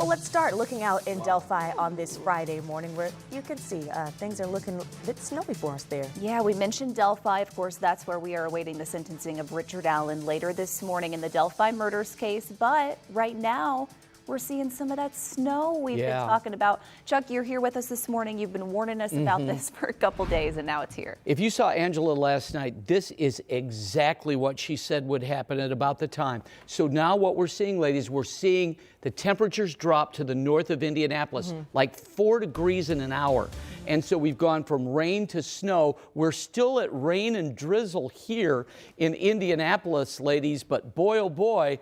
Well, let's start looking out in Delphi on this Friday morning where you can see things are looking a bit snowy for us there. Yeah, we mentioned Delphi. Of course, that's where we are awaiting the sentencing of Richard Allen later this morning in the Delphi murders case. But right now, we're seeing some of that snow we've been talking about. Chuck, you're here with us this morning. You've been warning us about this for a couple days, and now it's here. If you saw Angela last night, this is exactly what she said would happen at about the time. So now what we're seeing, ladies, we're seeing the temperatures drop to the north of Indianapolis, like 4 degrees in an hour. And so we've gone from rain to snow. We're still at rain and drizzle here in Indianapolis, ladies, but boy, oh boy,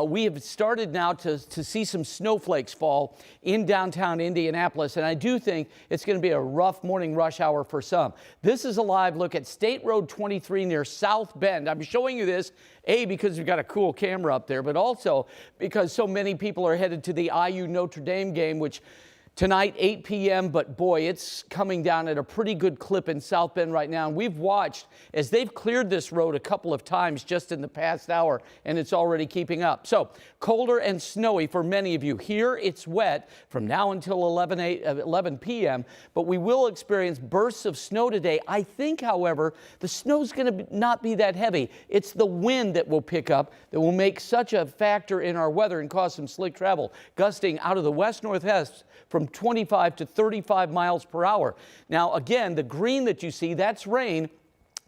we have started now to see some snowflakes fall in downtown Indianapolis, and I do think it's going to be a rough morning rush hour for some. This is a live look at State Road 23 near South Bend. I'm showing you this, A, because we've got a cool camera up there, but also because so many people are headed to the IU Notre Dame game, which tonight, 8 p.m., but boy, it's coming down at a pretty good clip in South Bend right now. And we've watched as they've cleared this road a couple of times just in the past hour, and it's already keeping up. So colder and snowy for many of you. Here, it's wet from now until 11 p.m., but we will experience bursts of snow today. I think, however, the snow's going to not be that heavy. It's the wind that will pick up that will make such a factor in our weather and cause some slick travel, gusting out of the west-northwest from 25 to 35 miles per hour. Now, again, the green that you see, that's rain.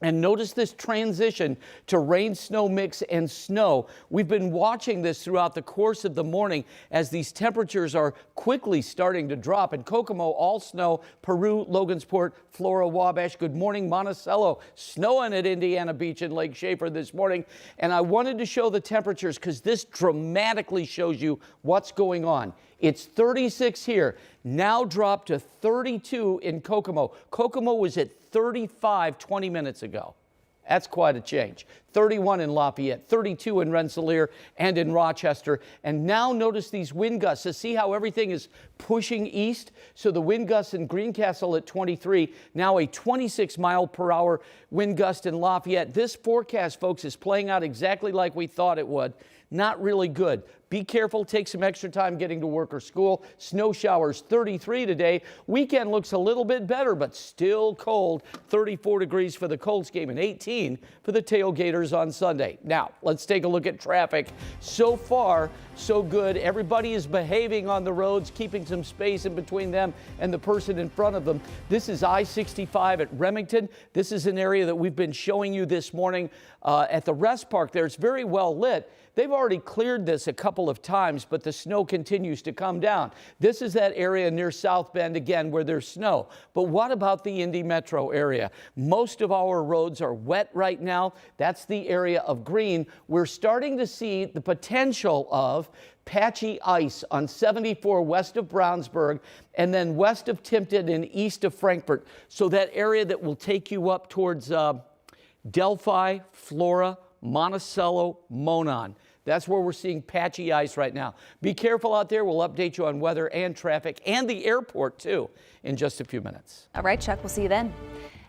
And notice this transition to rain, snow mix, and snow. We've been watching this throughout the course of the morning as these temperatures are quickly starting to drop. In Kokomo, all snow. Peru, Logansport, Flora, Wabash. Good morning, Monticello. Snowing at Indiana Beach and Lake Schaefer this morning. And I wanted to show the temperatures because this dramatically shows you what's going on. It's 36 here, now dropped to 32 in Kokomo. Kokomo was at 35 20 minutes ago. That's quite a change. 31 in Lafayette, 32 in Rensselaer and in Rochester. And now notice these wind gusts. So see how everything is pushing east? So the wind gusts in Greencastle at 23, now a 26 mile per hour wind gust in Lafayette. This forecast, folks, is playing out exactly like we thought it would. Not really good. Be careful, take some extra time getting to work or school. Snow showers 33 today. Weekend looks a little bit better, but still cold. 34 degrees for the Colts game and 18 for the Tailgaters on Sunday. Now, let's take a look at traffic. So far, so good. Everybody is behaving on the roads, keeping some space in between them and the person in front of them. This is I-65 at Remington. This is an area that we've been showing you this morning at the rest park there. It's very well lit. They've already cleared this a couple of times, but the snow continues to come down. This is that area near South Bend, again, where there's snow. But what about the Indy metro area? Most of our roads are wet right now. That's the area of green. We're starting to see the potential of patchy ice on 74 west of Brownsburg and then west of Timpton and east of Frankfort. So that area that will take you up towards Delphi, Flora, Monticello, Monon. That's where we're seeing patchy ice right now. Be careful out there. We'll update you on weather and traffic and the airport, too, in just a few minutes. All right, Chuck, we'll see you then.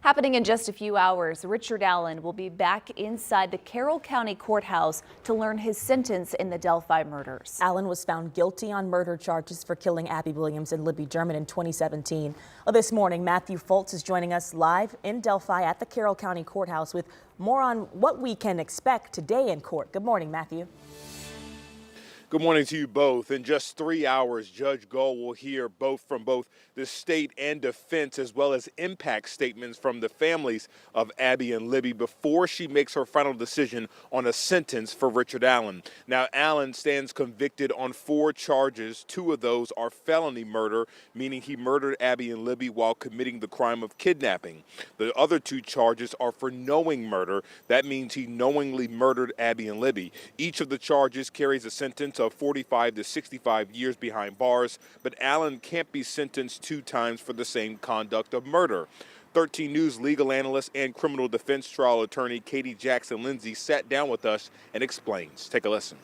Happening in just a few hours, Richard Allen will be back inside the Carroll County Courthouse to learn his sentence in the Delphi murders. Allen was found guilty on murder charges for killing Abby Williams and Libby German in 2017. This morning, Matthew Foltz is joining us live in Delphi at the Carroll County Courthouse with more on what we can expect today in court. Good morning, Matthew. Good morning to you both. In just 3 hours, Judge Gull will hear from both the state and defense, as well as impact statements from the families of Abby and Libby before she makes her final decision on a sentence for Richard Allen. Now, Allen stands convicted on 4 charges. 2 of those are felony murder, meaning he murdered Abby and Libby while committing the crime of kidnapping. The other 2 charges are for knowing murder. That means he knowingly murdered Abby and Libby. Each of the charges carries a sentence of 45 to 65 years behind bars, but Allen can't be sentenced 2 times for the same conduct of murder. 13 News legal analyst and criminal defense trial attorney Katie Jackson Lindsay sat down with us and explains. Take a listen.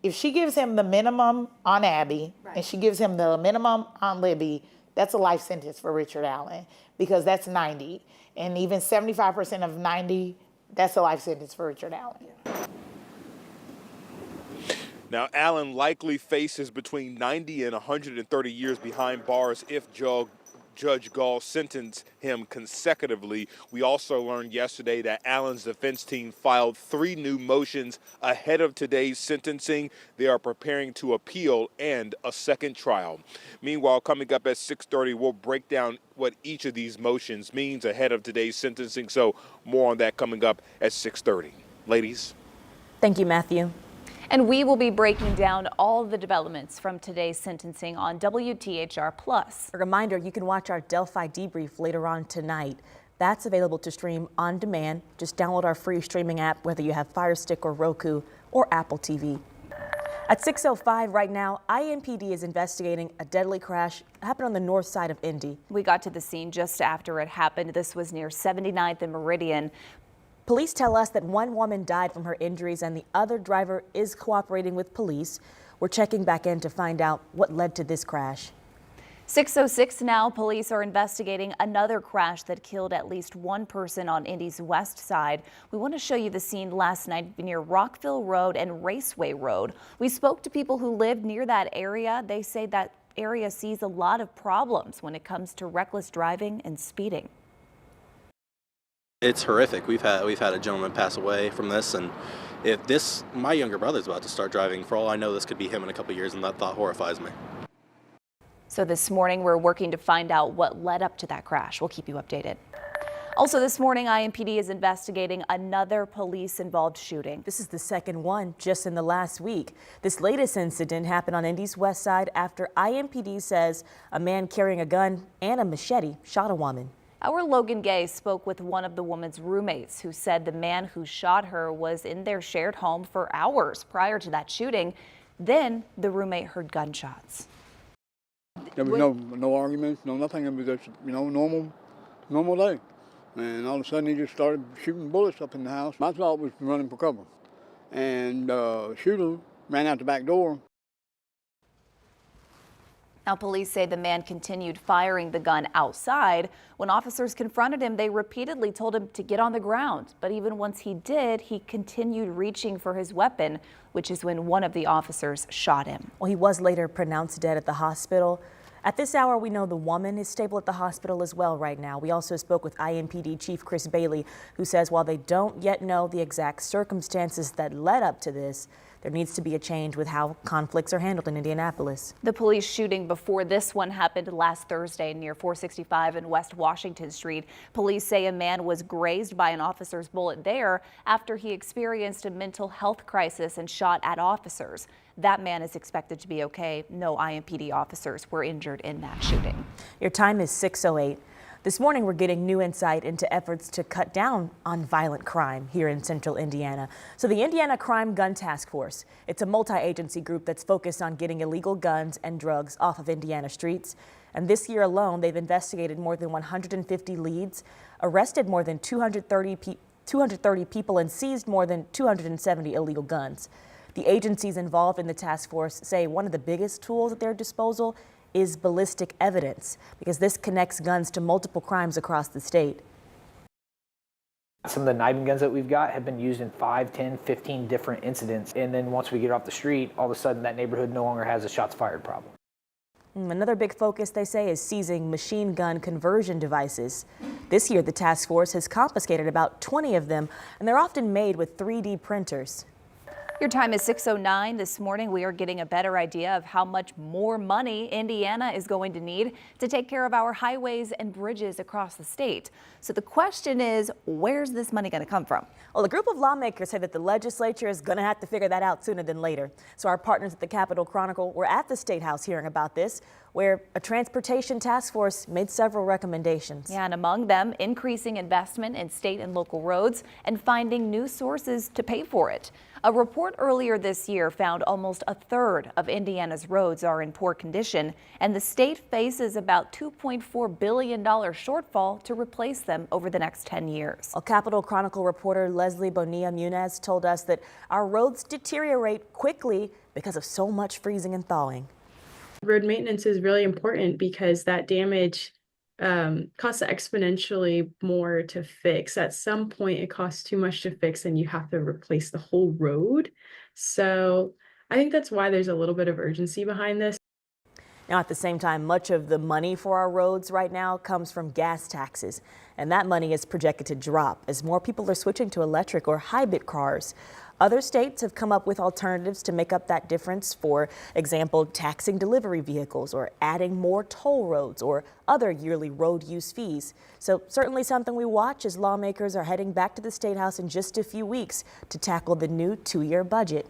If she gives him the minimum on Abby and she gives him the minimum on Libby, that's a life sentence for Richard Allen because that's 90. And even 75% of 90, that's a life sentence for Richard Allen. Now, Allen likely faces between 90 and 130 years behind bars if Judge Gall sentenced him consecutively. We also learned yesterday that Allen's defense team filed 3 new motions ahead of today's sentencing. They are preparing to appeal and a second trial. Meanwhile, coming up at 6:30, we'll break down what each of these motions means ahead of today's sentencing. So more on that coming up at 6:30. Ladies. Thank you, Matthew. And we will be breaking down all the developments from today's sentencing on WTHR Plus. A reminder, you can watch our Delphi debrief later on tonight. That's available to stream on demand. Just download our free streaming app, whether you have Fire Stick or Roku or Apple TV. At 6:05 right now, IMPD is investigating a deadly crash happened on the north side of Indy. We got to the scene just after it happened. This was near 79th and Meridian. Police tell us that one woman died from her injuries and the other driver is cooperating with police. We're checking back in to find out what led to this crash. 6:06 now, police are investigating another crash that killed at least one person on Indy's west side. We want to show you the scene last night near Rockville Road and Raceway Road. We spoke to people who lived near that area. They say that area sees a lot of problems when it comes to reckless driving and speeding. It's horrific. We've had a gentleman pass away from this, and if my younger brother's about to start driving, for all I know, this could be him in a couple of years, and that thought horrifies me. So this morning, we're working to find out what led up to that crash. We'll keep you updated. Also this morning, IMPD is investigating another police-involved shooting. This is the second one just in the last week. This latest incident happened on Indy's west side after IMPD says a man carrying a gun and a machete shot a woman. Our Logan Gay spoke with one of the woman's roommates who said the man who shot her was in their shared home for hours prior to that shooting. Then the roommate heard gunshots. There was no arguments, no nothing. It was just, normal day. And all of a sudden he just started shooting bullets up in the house. My thought was running for cover. And the shooter ran out the back door. Now, police say the man continued firing the gun outside. When officers confronted him, they repeatedly told him to get on the ground. But even once he did, he continued reaching for his weapon, which is when one of the officers shot him. Well, he was later pronounced dead at the hospital. At this hour, we know the woman is stable at the hospital as well right now. We also spoke with IMPD Chief Chris Bailey, who says while they don't yet know the exact circumstances that led up to this, there needs to be a change with how conflicts are handled in Indianapolis. The police shooting before this one happened last Thursday near 465 and West Washington Street. Police say a man was grazed by an officer's bullet there after he experienced a mental health crisis and shot at officers. That man is expected to be okay. No IMPD officers were injured in that shooting. Your time is 6:08. This morning, we're getting new insight into efforts to cut down on violent crime here in central Indiana. So the Indiana Crime Gun Task Force, it's a multi-agency group that's focused on getting illegal guns and drugs off of Indiana streets. And this year alone, they've investigated more than 150 leads, arrested more than 230 people, and seized more than 270 illegal guns. The agencies involved in the task force say one of the biggest tools at their disposal is ballistic evidence, because this connects guns to multiple crimes across the state. Some of the Nibin guns that we've got have been used in 5, 10, 15 different incidents. And then once we get off the street, all of a sudden that neighborhood no longer has a shots fired problem. Another big focus, they say, is seizing machine gun conversion devices. This year, the task force has confiscated about 20 of them, and they're often made with 3D printers. Your time is 6:09. This morning, we are getting a better idea of how much more money Indiana is going to need to take care of our highways and bridges across the state. So the question is, where's this money going to come from? Well, a group of lawmakers say that the legislature is going to have to figure that out sooner than later. So our partners at the Capitol Chronicle were at the State House hearing about this, where a transportation task force made several recommendations. Yeah, and among them, increasing investment in state and local roads and finding new sources to pay for it. A report earlier this year found almost a third of Indiana's roads are in poor condition, and the state faces about $2.4 billion shortfall to replace them over the next 10 years. Well, Capitol Chronicle reporter Leslie Bonilla Munez told us that our roads deteriorate quickly because of so much freezing and thawing. Road maintenance is really important because that damage costs exponentially more to fix. At some point, it costs too much to fix and you have to replace the whole road. So I think that's why there's a little bit of urgency behind this. Now, at the same time, much of the money for our roads right now comes from gas taxes, and that money is projected to drop as more people are switching to electric or hybrid cars. Other states have come up with alternatives to make up that difference. For example, taxing delivery vehicles or adding more toll roads or other yearly road use fees. So certainly something we watch as lawmakers are heading back to the State House in just a few weeks to tackle the new 2-year budget.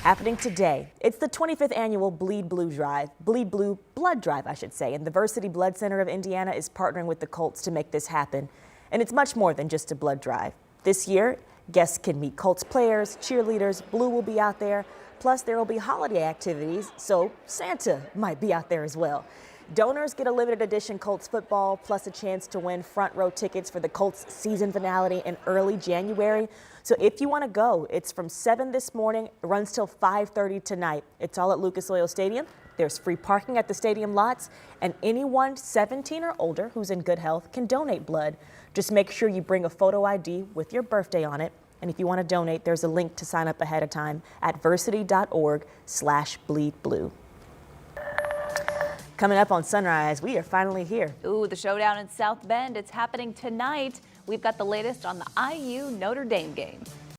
Happening today, it's the 25th annual Bleed Blue Blood Drive, I should say, and the Versiti Blood Center of Indiana is partnering with the Colts to make this happen. And it's much more than just a blood drive. This year, guests can meet Colts players, cheerleaders, Blue will be out there, plus there will be holiday activities, so Santa might be out there as well. Donors get a limited edition Colts football, plus a chance to win front row tickets for the Colts season finale in early January. So if you want to go, it's from 7 this morning, it runs till 5:30 tonight. It's all at Lucas Oil Stadium. There's free parking at the stadium lots, and anyone 17 or older who's in good health can donate blood. Just make sure you bring a photo ID with your birthday on it. And if you want to donate, there's a link to sign up ahead of time at versiti.org/bleedblue. Coming up on Sunrise, we are finally here. Ooh, the showdown in South Bend. It's happening tonight. We've got the latest on the IU Notre Dame game.